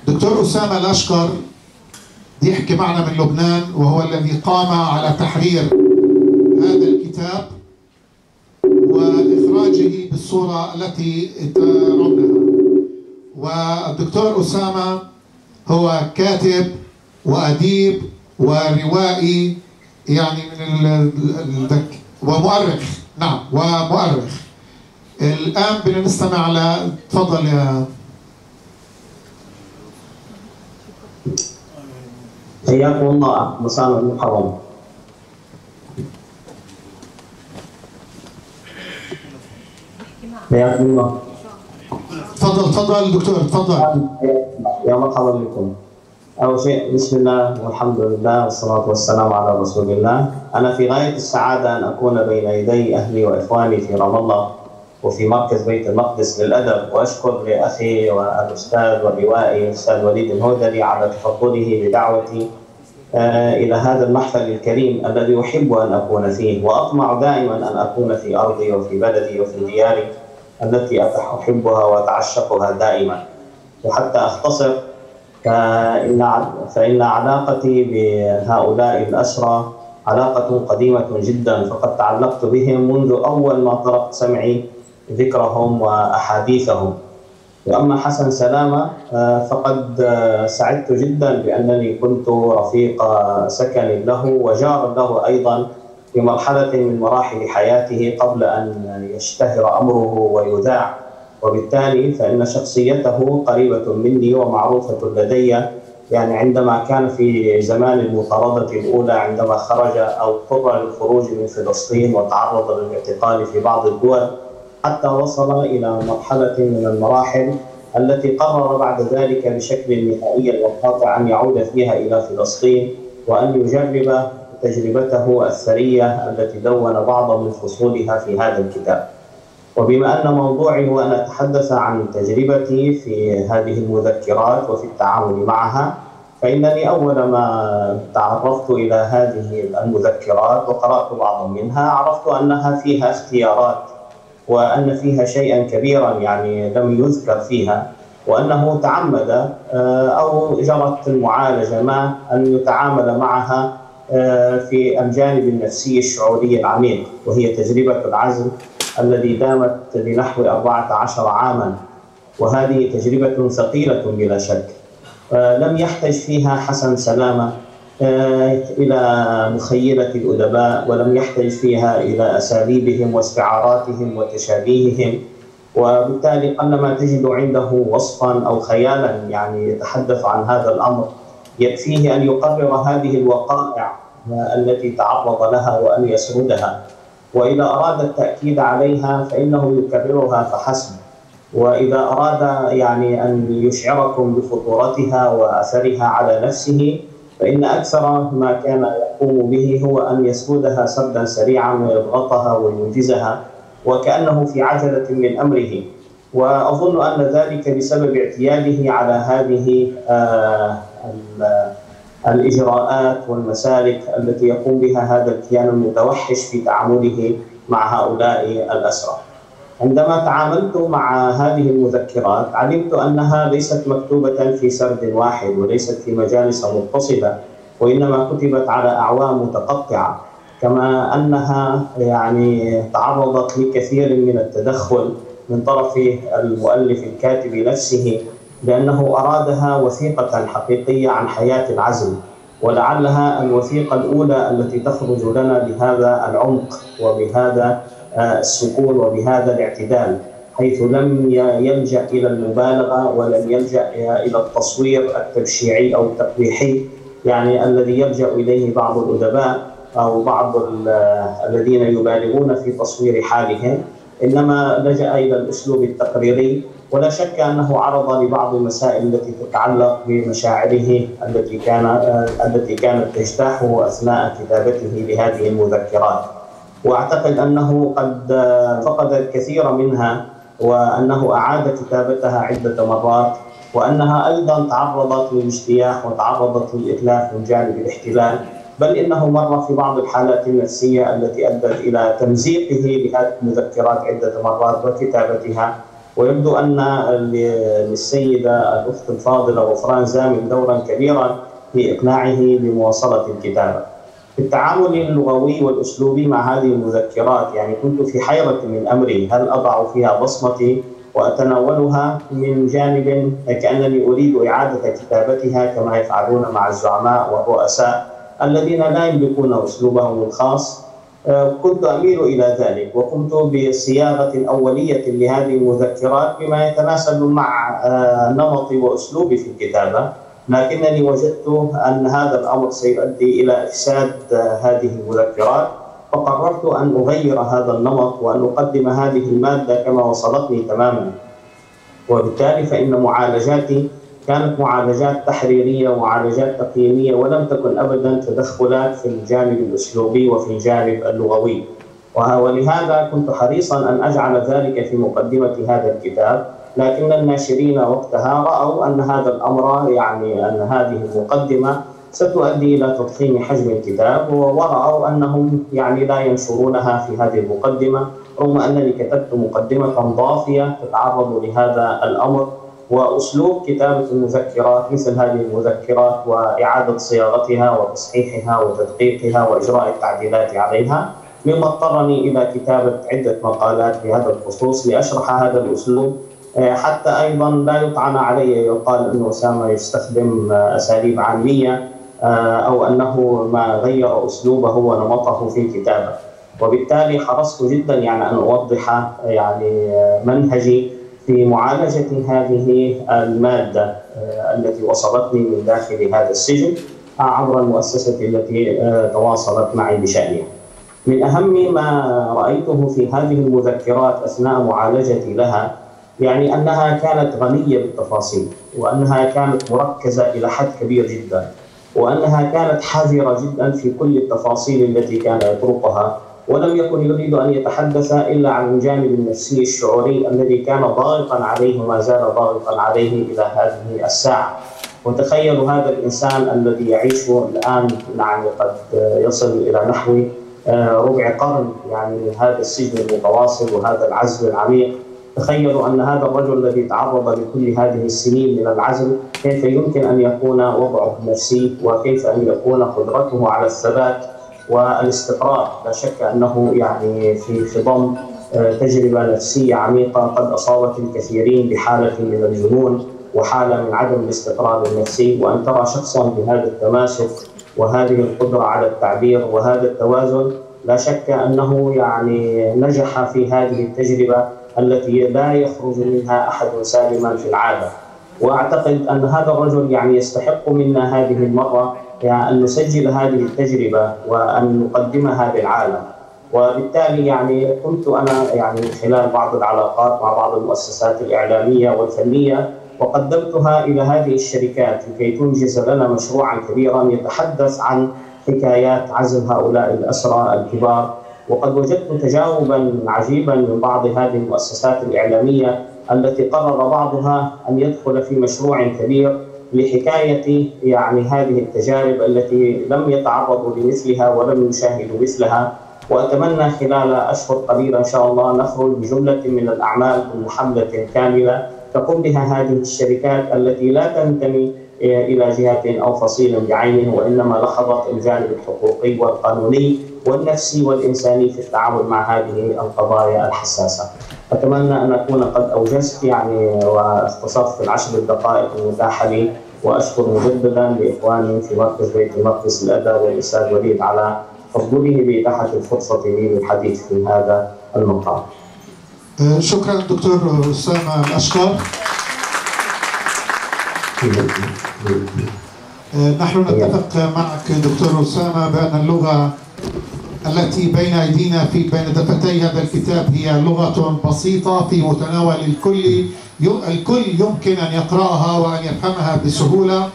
دكتور أسامة الأشقر يحكي معنا من لبنان، وهو الذي قام على تحرير هذا الكتاب وإخراجه بالصورة التي ترونها. والدكتور أسامة هو كاتب وأديب وروائي، يعني من ومؤرخ. نعم، ومؤرخ. الآن بدنا نستمع تفضل يا. حياكم الله مساء المحرم. حياكم الله. تفضل دكتور، تفضل. يا مرحبا بكم. أول شيء بسم الله والحمد لله والصلاة والسلام على رسول الله. أنا في غاية السعادة أن أكون بين يدي أهلي وإخواني في رام الله وفي مركز بيت المقدس للأدب، وأشكر لأخي والأستاذ والروائي الأستاذ وليد الهودلي على تفضله بدعوتي إلى هذا المحفل الكريم الذي أحب أن أكون فيه، وأطمع دائما أن أكون في أرضي وفي بلدي وفي دياري التي أحبها وأتعشقها دائما. وحتى أختصر، فإن علاقتي بهؤلاء الأسرى علاقة قديمة جدا، فقد تعلقت بهم منذ أول ما طرقت سمعي ذكرهم وأحاديثهم. وأما حسن سلامة فقد سعدت جدا بأنني كنت رفيق سكن له وجار له أيضا في مرحلة من مراحل حياته قبل أن يشتهر أمره ويذاع، وبالتالي فإن شخصيته قريبة مني ومعروفة لدي. يعني عندما كان في زمان المطاردة الأولى، عندما خرج أو اضطر للخروج من فلسطين وتعرض للاعتقال في بعض الدول، حتى وصل إلى مرحلة من المراحل التي قرر بعد ذلك بشكل نهائي وقاطع أن يعود فيها إلى فلسطين وأن يجرب تجربته الثرية التي دون بعض من فصولها في هذا الكتاب. وبما أن موضوعي هو أن أتحدث عن تجربتي في هذه المذكرات وفي التعامل معها، فإنني أول ما تعرفت إلى هذه المذكرات وقرأت بعضا منها عرفت أنها فيها اختيارات، وأن فيها شيئا كبيرا يعني لم يذكر فيها، وأنه تعمد أو جرت المعالجة ما أن يتعامل معها في الجانب النفسي الشعوري العميق، وهي تجربة العزل الذي دامت لنحو 14 عاما، وهذه تجربة ثقيلة بلا شك. لم يحتج فيها حسن سلامة إلى مخيلة الأدباء، ولم يحتج فيها إلى أساليبهم واستعاراتهم وتشابيههم، وبالتالي قلما تجد عنده وصفا أو خيالا يعني يتحدث عن هذا الأمر. يكفيه أن يقرر هذه الوقائع التي تعرض لها وأن يسردها، وإذا أراد التأكيد عليها فإنه يكررها فحسب، وإذا أراد يعني أن يشعركم بخطورتها وأثرها على نفسه فإن أكثر ما كان يقوم به هو أن يسردها سردا سريعا ويضغطها وينجزها وكأنه في عجلة من أمره. وأظن أن ذلك بسبب اعتياده على هذه الإجراءات والمسالك التي يقوم بها هذا الكيان المتوحش في تعامله مع هؤلاء الأسرى. عندما تعاملت مع هذه المذكرات علمت أنها ليست مكتوبة في سرد واحد وليست في مجالس متصلة، وإنما كتبت على أعوام متقطعة، كما أنها يعني تعرضت لكثير من التدخل من طرف المؤلف الكاتب نفسه، لأنه أرادها وثيقة حقيقية عن حياة العزل، ولعلها الوثيقة الأولى التي تخرج لنا بهذا العمق وبهذا السكون وبهذا الاعتدال، حيث لم يلجأ إلى المبالغة ولم يلجأ إلى التصوير التبشيعي أو التقبيحي يعني الذي يلجأ إليه بعض الأدباء أو بعض الذين يبالغون في تصوير حالهم، إنما لجأ إلى الأسلوب التقريري. ولا شك أنه عرض لبعض المسائل التي تتعلق بمشاعره التي كانت تجتاحه أثناء كتابته لهذه المذكرات، وأعتقد أنه قد فقد الكثير منها، وأنه أعاد كتابتها عدة مرات، وأنها أيضا تعرضت للاجتياح وتعرضت للإتلاف من جانب الاحتلال، بل إنه مر في بعض الحالات النفسية التي أدت إلى تمزيقه لهذه المذكرات عدة مرات وكتابتها ويبدو أن للسيدة الأخت الفاضلة غفران زامل دورا كبيرا في إقناعه بمواصلة الكتابة. في التعامل اللغوي والأسلوبي مع هذه المذكرات يعني كنت في حيرة من أمري، هل أضع فيها بصمتي وأتناولها من جانب كأنني أريد إعادة كتابتها كما يفعلون مع الزعماء والرؤساء الذين لا يملكون أسلوبهم الخاص. كنت أميل إلى ذلك وقمت بصياغة أولية لهذه المذكرات بما يتناسب مع نمطي وأسلوبي في الكتابة، لكنني وجدت أن هذا الأمر سيؤدي إلى إفساد هذه المذكرات، فقررت أن أغير هذا النمط وأن أقدم هذه المادة كما وصلتني تماما. وبالتالي فإن معالجاتي كانت معالجات تحريرية ومعالجات تقييمية، ولم تكن أبدا تدخلات في الجانب الأسلوبي وفي الجانب اللغوي. ولهذا كنت حريصا أن أجعل ذلك في مقدمة هذا الكتاب، لكن الناشرين وقتها رأوا أن هذا الأمر يعني أن هذه المقدمة ستؤدي إلى تضخيم حجم الكتاب، ورأوا أنهم يعني لا ينشرونها في هذه المقدمة، رغم أنني كتبت مقدمة ضافية تتعرض لهذا الأمر. وأسلوب كتابة المذكرات مثل هذه المذكرات وإعادة صياغتها وتصحيحها وتدقيقها وإجراء التعديلات عليها مما اضطرني إلى كتابة عدة مقالات في هذا الخصوص لأشرح هذا الأسلوب، حتى أيضا لا يطعن علي يقال أن أسامة يستخدم أساليب عامية أو أنه ما غير أسلوبه ونمطه في الكتابة. وبالتالي حرصت جدا يعني أن أوضح يعني منهجي في معالجة هذه المادة التي وصلتني من داخل هذا السجن عبر المؤسسة التي تواصلت معي بشأنها. من أهم ما رأيته في هذه المذكرات أثناء معالجتي لها يعني أنها كانت غنية بالتفاصيل، وأنها كانت مركزة إلى حد كبير جدا، وأنها كانت حذرة جدا في كل التفاصيل التي كان يطرقها، ولم يكن يريد أن يتحدث إلا عن الجانب النفسي الشعوري الذي كان ضاغطا عليه وما زال ضاغطا عليه إلى هذه الساعة. وتخيلوا هذا الإنسان الذي يعيش الآن يعني قد يصل إلى نحو ربع قرن يعني هذا السجن المتواصل وهذا العزل العميق. تخيلوا أن هذا الرجل الذي تعرض لكل هذه السنين من العزل كيف يمكن أن يكون وضعه النفسي، وكيف أن يكون قدرته على الثبات والاستقرار. لا شك أنه يعني في خضم تجربة نفسية عميقة قد أصابت الكثيرين بحالة من الجنون وحالة من عدم الاستقرار النفسي. وأن ترى شخصا بهذا التماسك وهذه القدرة على التعبير وهذا التوازن، لا شك أنه يعني نجح في هذه التجربة التي لا يخرج منها أحد سالما في العادة. وأعتقد أن هذا الرجل يعني يستحق منا هذه المرة يعني أن نسجل هذه التجربة وأن نقدمها للعالم. وبالتالي يعني كنت أنا يعني من خلال بعض العلاقات مع بعض المؤسسات الإعلامية والفنية وقدمتها إلى هذه الشركات لكي تنجز لنا مشروعا كبيرا يتحدث عن حكايات عزل هؤلاء الأسرى الكبار. وقد وجدت تجاوبا عجيبا من بعض هذه المؤسسات الإعلامية التي قرر بعضها أن يدخل في مشروع كبير لحكاية يعني هذه التجارب التي لم يتعرضوا لمثلها ولم يشاهدوا مثلها. وأتمنى خلال أشهر قليلة إن شاء الله نخرج بجملة من الأعمال ضمن حملة كاملة تقوم بها هذه الشركات التي لا تنتمي إلى جهة أو فصيل بعينه، وإنما لحظت الجانب الحقوقي والقانوني والنفسي والإنساني في التعامل مع هذه القضايا الحساسة. أتمنى أن أكون قد أوجزت يعني واختصرت في العشر الدقائق المتاحة لي، وأشكر مجددا لإخواني في مركز بيت المقدس للأدب والأستاذ وليد على تفضله بإتاحة الفرصة لي للحديث في هذا المقام. شكرا دكتور أسامة الأشقر. نحن نتفق معك دكتور أسامة بأن اللغة التي بين أيدينا بين دفتي هذا الكتاب هي لغة بسيطة في متناول الكل، الكل يمكن أن يقرأها وأن يفهمها بسهولة،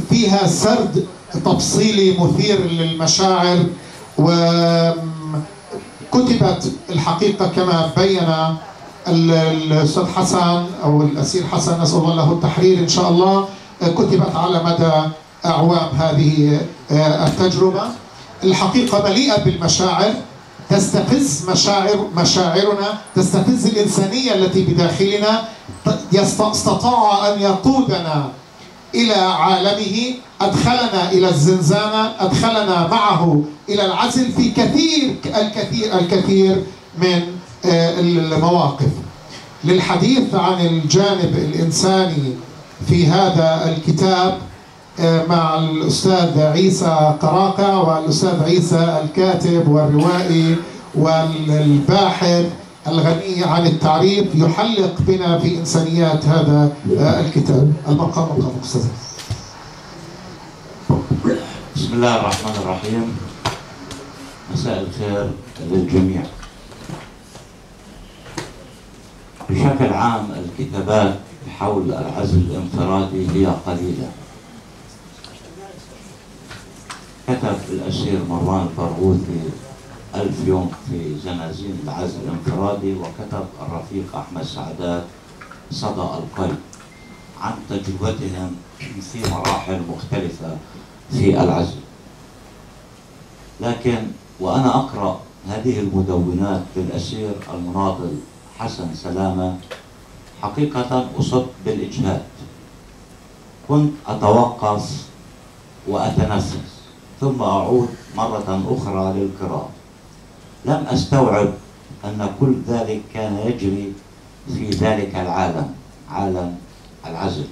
فيها سرد تفصيلي مثير للمشاعر، وكتبت الحقيقة كما بين الأستاذ حسن أو الأسير حسن نسأل الله له التحرير إن شاء الله، كتبت على مدى أعوام هذه التجربة. الحقيقة مليئة بالمشاعر، تستفز مشاعرنا، تستفز الإنسانية التي بداخلنا. استطاع أن يقودنا إلى عالمه، أدخلنا إلى الزنزانة، أدخلنا معه إلى العزل في الكثير من المواقف. للحديث عن الجانب الإنساني في هذا الكتاب مع الأستاذ عيسى قراقة والأستاذ عيسى الكاتب والروائي والباحث الغني عن التعريف، يحلق بنا في إنسانيات هذا الكتاب. المقام أستاذ. بسم الله الرحمن الرحيم. مساء الخير للجميع. بشكل عام الكتابات حول العزل الانفرادي هي قليلة. كتب الأسير مروان البرغوثي 1000 يوم في زنازين العزل الانفرادي، وكتب الرفيق أحمد سعدات صدى القلب عن تجربتهم في مراحل مختلفة في العزل. لكن وأنا أقرأ هذه المدونات للأسير المناضل حسن سلامة حقيقة أصبت بالإجهاد. كنت أتوقف وأتنفس ثم أعود مرة أخرى للقراءة. لم أستوعب أن كل ذلك كان يجري في ذلك العالم، عالم العزل،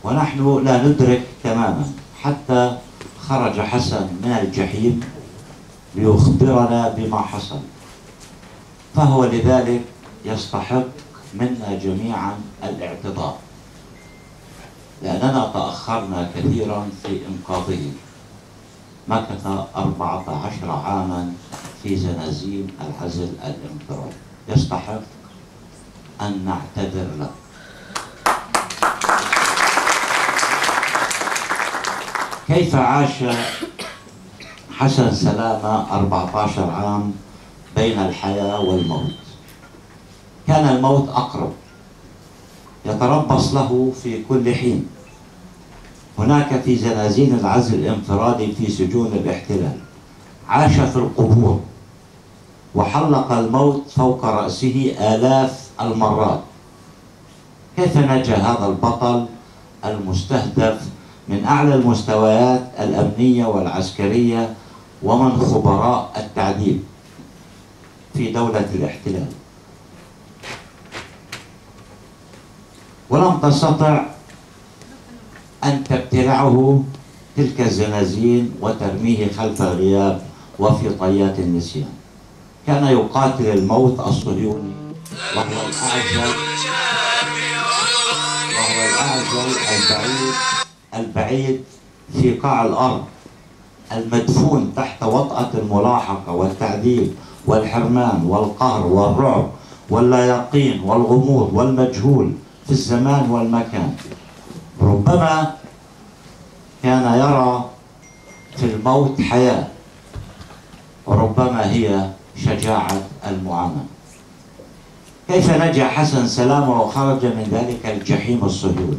ونحن لا ندرك تماما حتى خرج حسن من الجحيم ليخبرنا بما حصل. فهو لذلك يستحق منا جميعا الاعتذار، لأننا تأخرنا كثيرا في إنقاذه. مكث 14 عاما في زنازين العزل الانفرادي، يستحق أن نعتذر له. كيف عاش حسن سلامة 14 عام بين الحياة والموت؟ كان الموت أقرب، يتربص له في كل حين. هناك في زنازين العزل الانفرادي في سجون الاحتلال عاش في القبور، وحلق الموت فوق رأسه آلاف المرات. كيف نجا هذا البطل المستهدف من أعلى المستويات الأمنية والعسكرية ومن خبراء التعذيب في دولة الاحتلال؟ ولم تستطع أن تبتلعه تلك الزنازين وترميه خلف الغياب وفي طيات النسيان. كان يقاتل الموت الصهيوني، وهو الأعزل البعيد في قاع الأرض، المدفون تحت وطأة الملاحقة والتعذيب والحرمان والقهر والرعب واللا يقين والغموض والمجهول في الزمان والمكان. ربما كان يرى في الموت حياة، وربما هي شجاعة المعاناة. كيف نجا حسن سلامة وخرج من ذلك الجحيم الصهيوني؟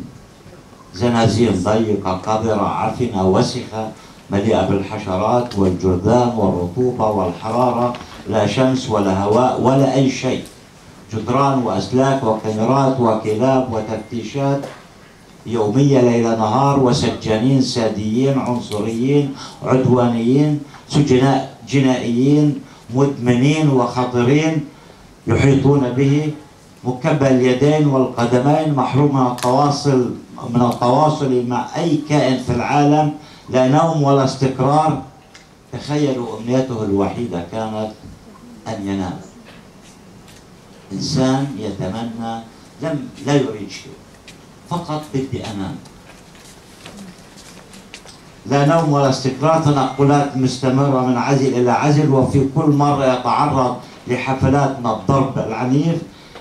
زنازين ضيقة قذرة عفنة وسخة مليئة بالحشرات والجرذان والرطوبة والحرارة، لا شمس ولا هواء ولا أي شيء. جدران وأسلاك وكاميرات وكلاب وتفتيشات يومية ليل نهار، وسجانين ساديين عنصريين عدوانيين سجناء جنائيين مدمنين وخطرين يحيطون به، مكبل اليدين والقدمين، محروم من التواصل مع أي كائن في العالم، لا نوم ولا استقرار. تخيلوا أمنيته الوحيدة كانت أن ينام. إنسان يتمنى، لا يريد شيء، فقط بدي أنام. لا نوم ولا استقرار، تنقلات مستمرة من عزل إلى عزل، وفي كل مرة يتعرض لحفلات من الضرب العنيف.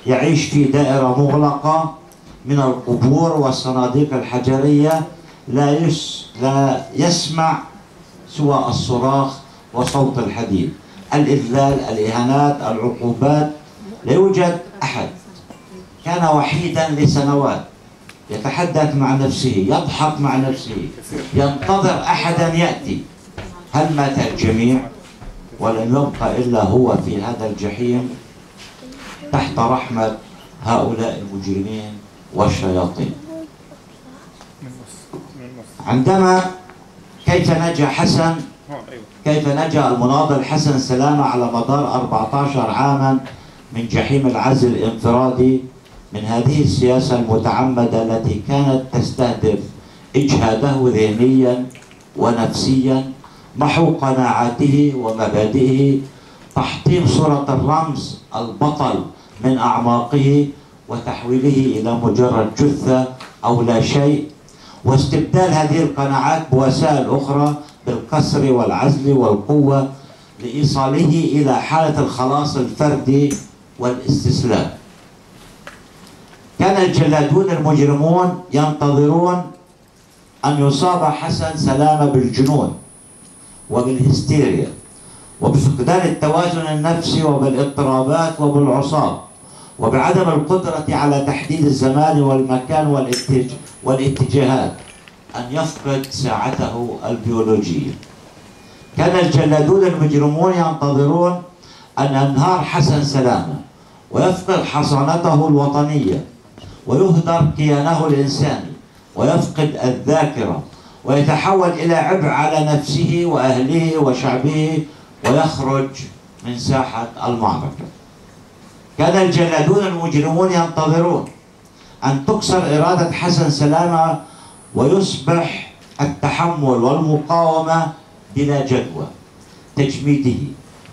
يعيش في دائرة مغلقة من القبور والصناديق الحجرية، لا يسمع سوى الصراخ وصوت الحديد، الإذلال، الإهانات، العقوبات. لا يوجد أحد. كان وحيدا لسنوات، يتحدث مع نفسه، يضحك مع نفسه، ينتظر أحدا يأتي. هل مات الجميع؟ ولن يبقى إلا هو في هذا الجحيم تحت رحمة هؤلاء المجرمين والشياطين. عندما كيف نجا حسن، كيف نجا المناضل حسن سلامة على مدار 14 عاما من جحيم العزل الانفرادي، من هذه السياسة المتعمدة التي كانت تستهدف إجهاده ذهنيا ونفسيا، محو قناعاته ومبادئه، تحطيم صورة الرمز البطل من أعماقه وتحويله إلى مجرد جثة أو لا شيء، واستبدال هذه القناعات بوسائل أخرى بالكسر والعزل والقوة لإيصاله إلى حالة الخلاص الفردي والاستسلام. كان الجلادون المجرمون ينتظرون أن يصاب حسن سلامة بالجنون وبالهستيريا وبفقدان التوازن النفسي وبالاضطرابات وبالعصاب وبعدم القدرة على تحديد الزمان والمكان والاتجاهات، أن يفقد ساعته البيولوجية. كان الجلادون المجرمون ينتظرون أن ينهار حسن سلامة ويفقد حصانته الوطنية ويهدر كيانه الإنساني ويفقد الذاكرة ويتحول إلى عبء على نفسه وأهله وشعبه ويخرج من ساحة المعركة. كان الجلادون المجرمون ينتظرون أن تكسر إرادة حسن سلامة ويصبح التحمل والمقاومة بلا جدوى، تجميده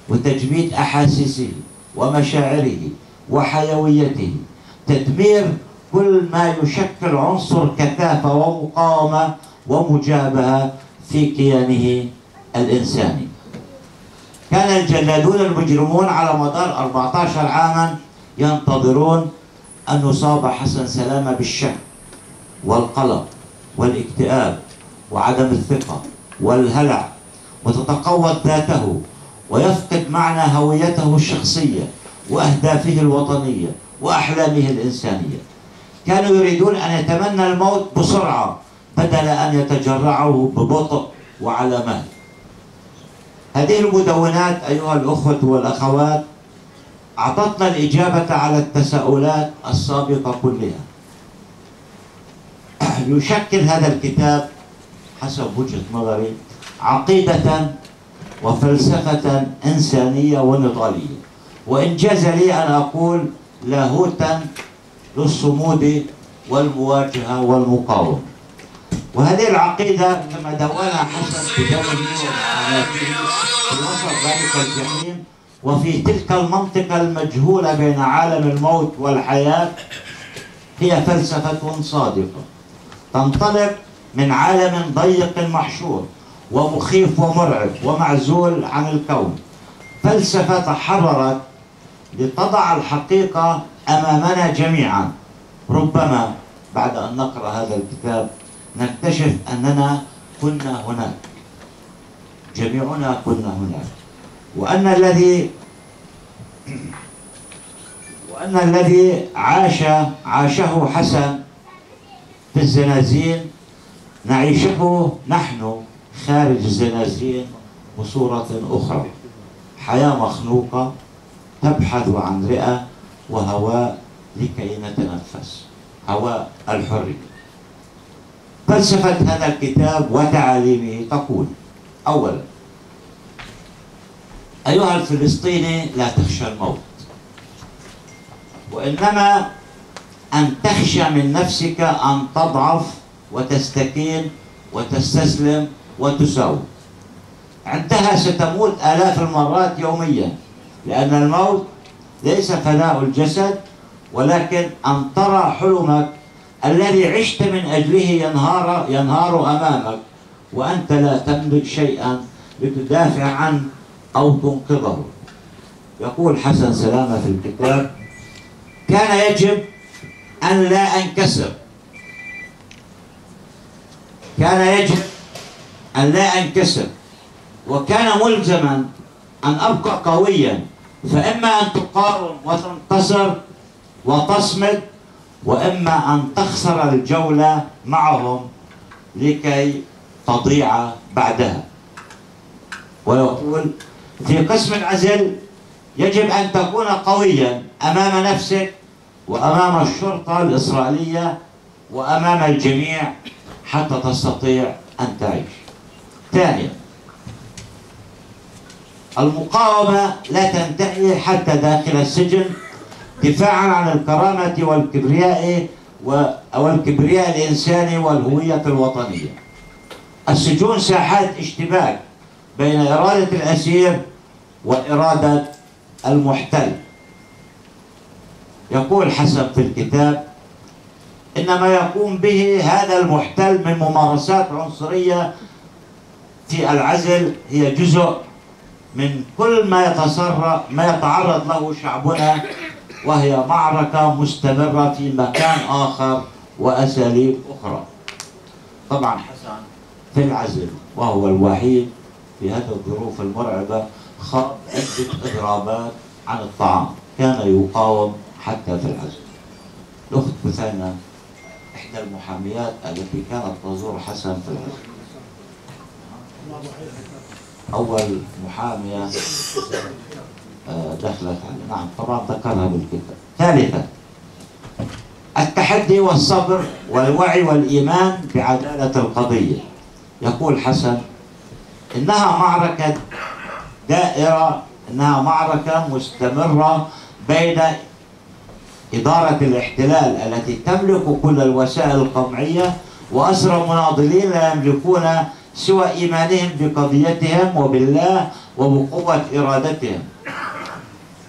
وتجميد أحاسيسه ومشاعره وحيويته، تدمير كل ما يشكل عنصر كثافة ومقاومة ومجابهة في كيانه الإنساني. كان الجلادون المجرمون على مدار 14 عاما ينتظرون أن يصاب حسن سلامة بالشك والقلق والاكتئاب وعدم الثقة والهلع، وتتقوض ذاته ويفقد معنى هويته الشخصية وأهدافه الوطنية وأحلامه الإنسانية. كانوا يريدون أن يتمنى الموت بسرعة بدل أن يتجرعه ببطء وعلى مهل. هذه المدونات أيها الأخوة والأخوات أعطتنا الإجابة على التساؤلات السابقة كلها. يشكل هذا الكتاب حسب وجهة نظري عقيدة وفلسفة إنسانية ونضالية، وإن جاز لي أن أقول لاهوتا للصمود والمواجهة والمقاومة. وهذه العقيدة كما دونها حسن في دمه ومعاناته في وسط ذلك الجحيم وفي تلك المنطقة المجهولة بين عالم الموت والحياة، هي فلسفة صادقة تنطلق من عالم ضيق محشور ومخيف ومرعب ومعزول عن الكون، فلسفة تحررت لتضع الحقيقة أمامنا جميعا. ربما بعد أن نقرأ هذا الكتاب نكتشف أننا كنا هناك، جميعنا كنا هناك، وأن الذي عاشه حسن في الزنازين نعيشه نحن خارج الزنازين بصورة أخرى، حياة مخنوقة تبحث عن رئة وهواء لكي نتنفس، هواء الحرية. فلسفة هذا الكتاب وتعاليمه تقول: أولا، أيها الفلسطيني لا تخشى الموت، وإنما أن تخشى من نفسك أن تضعف وتستكين وتستسلم وتساوم. عندها ستموت آلاف المرات يوميا، لأن الموت ليس فناء الجسد، ولكن أن ترى حلمك الذي عشت من أجله ينهار أمامك وأنت لا تملك شيئا لتدافع عنه أو تنقذه. يقول حسن سلامة في الكتاب: كان يجب أن لا أنكسر، كان يجب أن لا أنكسر، وكان ملزما أن أبقى قويا، فإما أن تقاوم وتنتصر وتصمد، وإما أن تخسر الجولة معهم لكي تضيع بعدها. ويقول: في قسم العزل يجب أن تكون قويا أمام نفسك وأمام الشرطة الإسرائيلية وأمام الجميع حتى تستطيع أن تعيش. ثانيا، المقاومة لا تنتهي حتى داخل السجن دفاعا عن الكرامة والكبرياء والكبرياء الإنساني والهوية الوطنية. السجون ساحات اشتباك بين إرادة الأسير وإرادة المحتل. يقول حسن في الكتاب إن ما يقوم به هذا المحتل من ممارسات عنصرية في العزل هي جزء من كل ما يتعرض له شعبنا، وهي معركة مستمرة في مكان آخر وأساليب أخرى. طبعا حسن في العزل وهو الوحيد في هذه الظروف المرعبة خاض عدة إضرابات عن الطعام، كان يقاوم حتى في العزل. الأخت بثينة إحدى المحاميات التي كانت تزور حسن في العزل، أول محامية دخلت عليه، نعم طبعا ذكرها بالكتاب. ثالثا، التحدي والصبر والوعي والإيمان بعدالة القضية. يقول حسن إنها معركة دائرة، إنها معركة مستمرة بين إدارة الاحتلال التي تملك كل الوسائل القمعية وأسرى مناضلين لا يملكون سوى إيمانهم بقضيتهم وبالله وبقوة إرادتهم.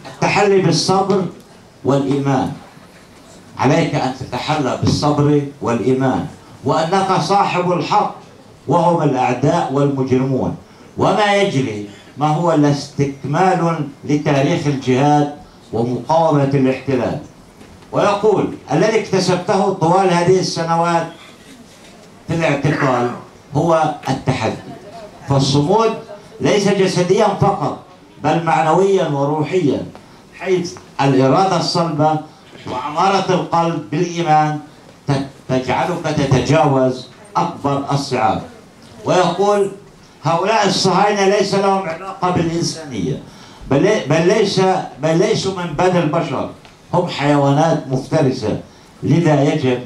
التحلي بالصبر والإيمان، عليك أن تتحلى بالصبر والإيمان وأنك صاحب الحق وهم الأعداء والمجرمون، وما يجري ما هو إلا استكمال لتاريخ الجهاد ومقاومة الاحتلال. ويقول الذي اكتسبته طوال هذه السنوات في الاعتقال هو التحدي، فالصمود ليس جسديا فقط بل معنويا وروحيا، حيث الإرادة الصلبة وعمارة القلب بالإيمان تجعلك تتجاوز أكبر الصعاب. ويقول هؤلاء الصهاينة ليس لهم علاقة بالإنسانية، بل ليسوا من بني البشر، هم حيوانات مفترسة. لذا يجب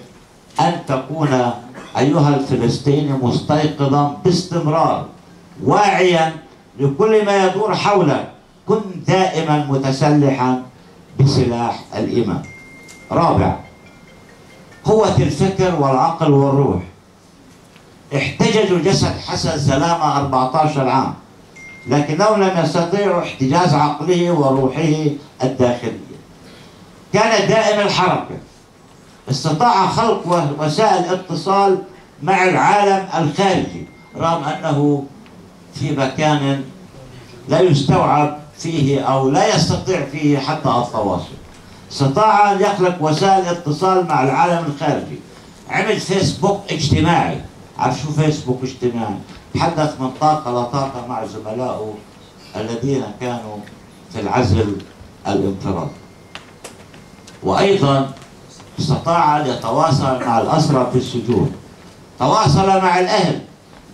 أن تكون أيها الفلسطيني مستيقظا باستمرار، واعيا لكل ما يدور حولك، كن دائما متسلحا بسلاح الإيمان. رابع، قوة الفكر والعقل والروح. احتججوا جسد حسن سلامة 14 عام، لكنهم لم يستطيعوا احتجاز عقله وروحه الداخلية. كان دائم الحركة، استطاع خلق وسائل اتصال مع العالم الخارجي رغم أنه في مكان لا يستوعب فيه أو لا يستطيع فيه حتى التواصل. استطاع أن يخلق وسائل اتصال مع العالم الخارجي، عمل فيسبوك اجتماعي. عارف شو فيسبوك اجتماعي؟ تحدث من طاقة لطاقة مع زملائه الذين كانوا في العزل الانفرادي. وأيضا استطاع أن يتواصل مع الأسرى في السجون، تواصل مع الأهل،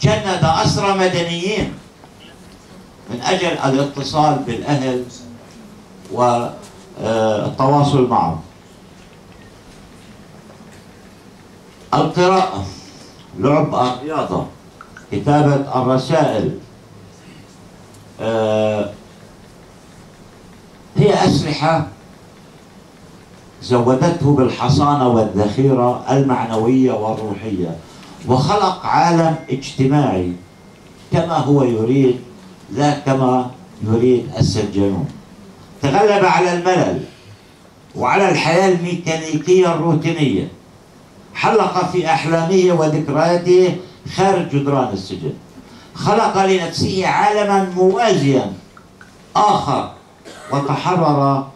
جند أسرى مدنيين من أجل الاتصال بالأهل والتواصل معهم. القراءة، لعب الرياضة، كتابة الرسائل، هي أسلحة زودته بالحصانة والذخيرة المعنوية والروحية، وخلق عالم اجتماعي كما هو يريد لا كما يريد السجانون. تغلب على الملل وعلى الحياة الميكانيكية الروتينية، حلق في أحلامه وذكرياته خارج جدران السجن، خلق لنفسه عالما موازيا آخر وتحرر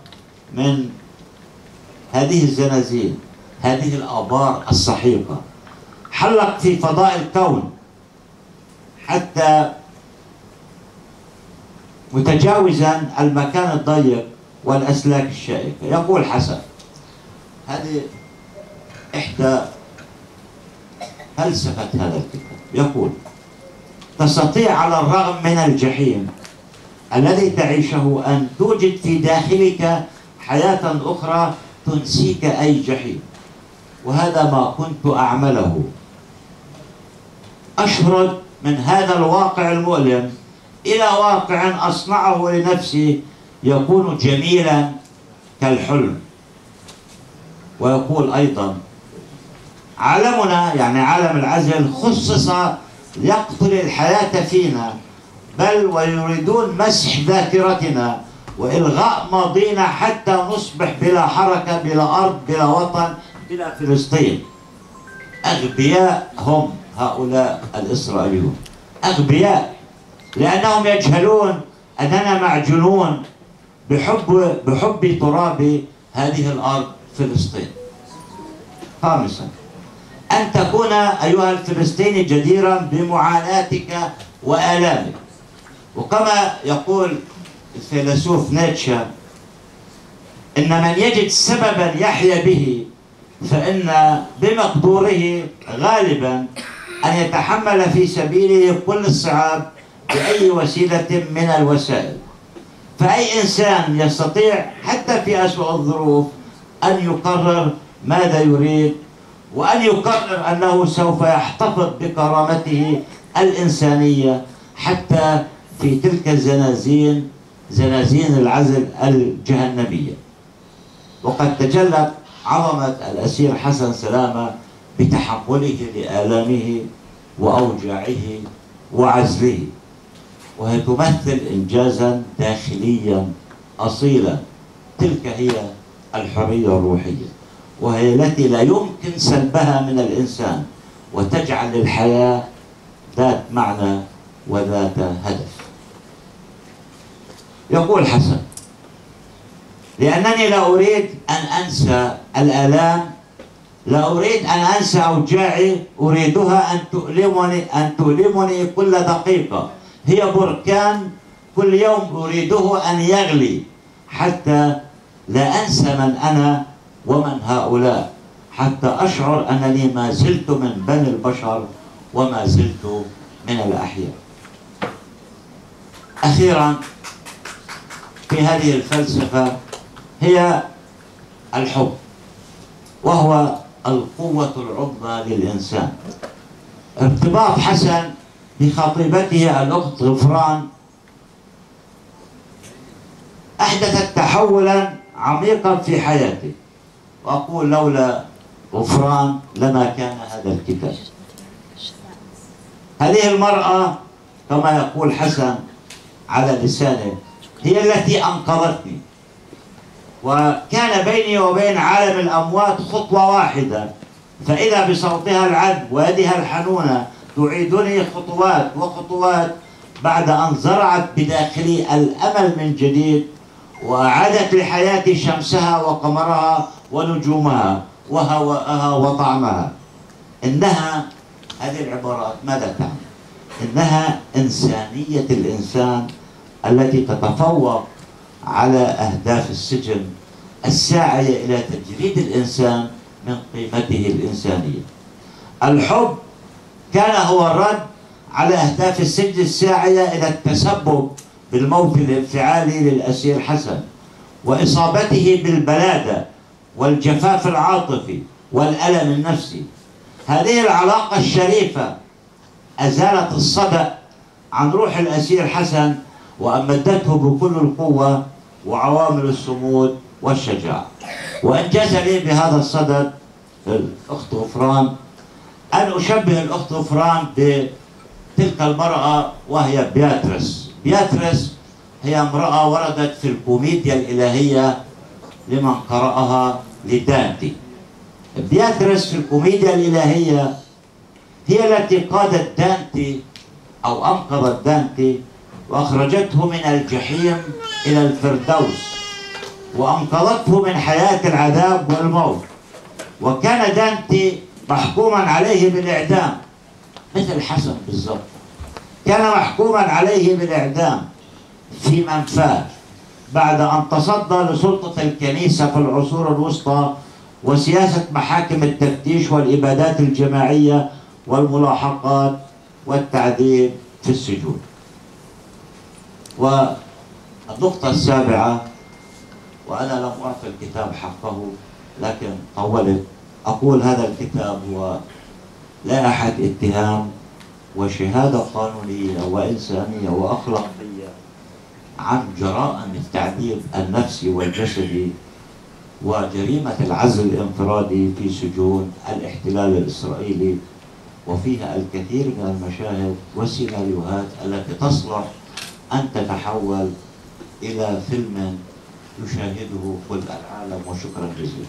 من هذه الزنازين، هذه الآبار السحيقة. حلق في فضاء الكون حتى متجاوزا المكان الضيق والأسلاك الشائكة. يقول حسن، هذه إحدى فلسفة هذا الكتاب، يقول تستطيع على الرغم من الجحيم الذي تعيشه أن توجد في داخلك حياة أخرى تنسيك أي جحيم. وهذا ما كنت أعمله، أشرد من هذا الواقع المؤلم إلى واقع أصنعه لنفسي يكون جميلا كالحلم. ويقول أيضا عالمنا، يعني عالم العزل، خصص ليقتل الحياة فينا، بل ويريدون مسح ذاكرتنا وإلغاء ماضينا حتى نصبح بلا حركة، بلا أرض، بلا وطن، بلا فلسطين. أغبياء هم هؤلاء الإسرائيليون، أغبياء، لأنهم يجهلون أننا معجونون بحب تراب هذه الأرض فلسطين. خامسا، أن تكون أيها الفلسطيني جديرا بمعاناتك وآلامك. وكما يقول الفيلسوف نيتشه، إن من يجد سببا يحيا به فإن بمقدوره غالبا أن يتحمل في سبيله كل الصعاب بأي وسيلة من الوسائل. فأي إنسان يستطيع حتى في أسوأ الظروف أن يقرر ماذا يريد، وأن يقرر أنه سوف يحتفظ بكرامته الإنسانية حتى في تلك الزنازين، زنازين العزل الجهنمية. وقد تجلت عظمة الأسير حسن سلامة بتحمله لآلامه وأوجاعه وعزله، وهي تمثل إنجازا داخليا أصيلا. تلك هي الحرية الروحية، وهي التي لا يمكن سلبها من الإنسان، وتجعل الحياة ذات معنى وذات هدف. يقول حسن: لأنني لا أريد أن أنسى الآلام، لا أريد أن أنسى أوجاعي، أريدها أن تؤلمني كل دقيقة. هي بركان كل يوم أريده أن يغلي، حتى لا أنسى من أنا ومن هؤلاء، حتى أشعر أنني ما زلت من بني البشر وما زلت من الأحياء. أخيرا في هذه الفلسفة هي الحب، وهو القوة العظمى للإنسان. ارتباط حسن بخطيبته الأخت غفران أحدثت تحولا عميقا في حياته. وأقول لولا غفران لما كان هذا الكتاب. هذه المرأة كما يقول حسن على لسانه هي التي أنقذتني، وكان بيني وبين عالم الأموات خطوة واحدة، فإذا بصوتها العذب ويدها الحنونة تعيدني خطوات وخطوات، بعد أن زرعت بداخلي الأمل من جديد، وأعادت لحياتي شمسها وقمرها ونجومها وهواءها وطعمها. إنها هذه العبارات ماذا تعني؟ إنها إنسانية الإنسان التي تتفوق على أهداف السجن، الساعية إلى تجريد الإنسان من قيمته الإنسانية. الحب كان هو الرد على أهداف السجن الساعية إلى التسبب بالموت الانفعالي للأسير حسن، وإصابته بالبلادة والجفاف العاطفي والألم النفسي. هذه العلاقة الشريفة أزالت الصدأ عن روح الأسير حسن، وأمدته بكل القوة وعوامل الصمود والشجاعة. وأنجز لي بهذا الصدد الأخت غفران أن أشبه الأخت غفران بتلك المرأة، وهي بياتريس. بياتريس هي امرأة وردت في الكوميديا الإلهية لمن قرأها لدانتي. بياتريس في الكوميديا الإلهية هي التي قادت دانتي أو أنقذت دانتي وأخرجته من الجحيم إلى الفردوس، وأنقذته من حياة العذاب والموت. وكان دانتي محكوما عليه بالإعدام مثل حسن بالضبط، كان محكوما عليه بالإعدام في منفاه بعد أن تصدى لسلطة الكنيسة في العصور الوسطى وسياسة محاكم التفتيش والإبادات الجماعية والملاحقات والتعذيب في السجون. النقطة السابعة، وأنا لم أعطي الكتاب حقه لكن طولت، أقول هذا الكتاب هو لائحة اتهام وشهادة قانونية وإنسانية وأخلاقية عن جرائم التعذيب النفسي والجسدي وجريمة العزل الانفرادي في سجون الاحتلال الإسرائيلي، وفيها الكثير من المشاهد والسيناريوهات التي تصلح أن تتحول إلى فيلم يشاهده كل العالم. وشكرا جزيلا.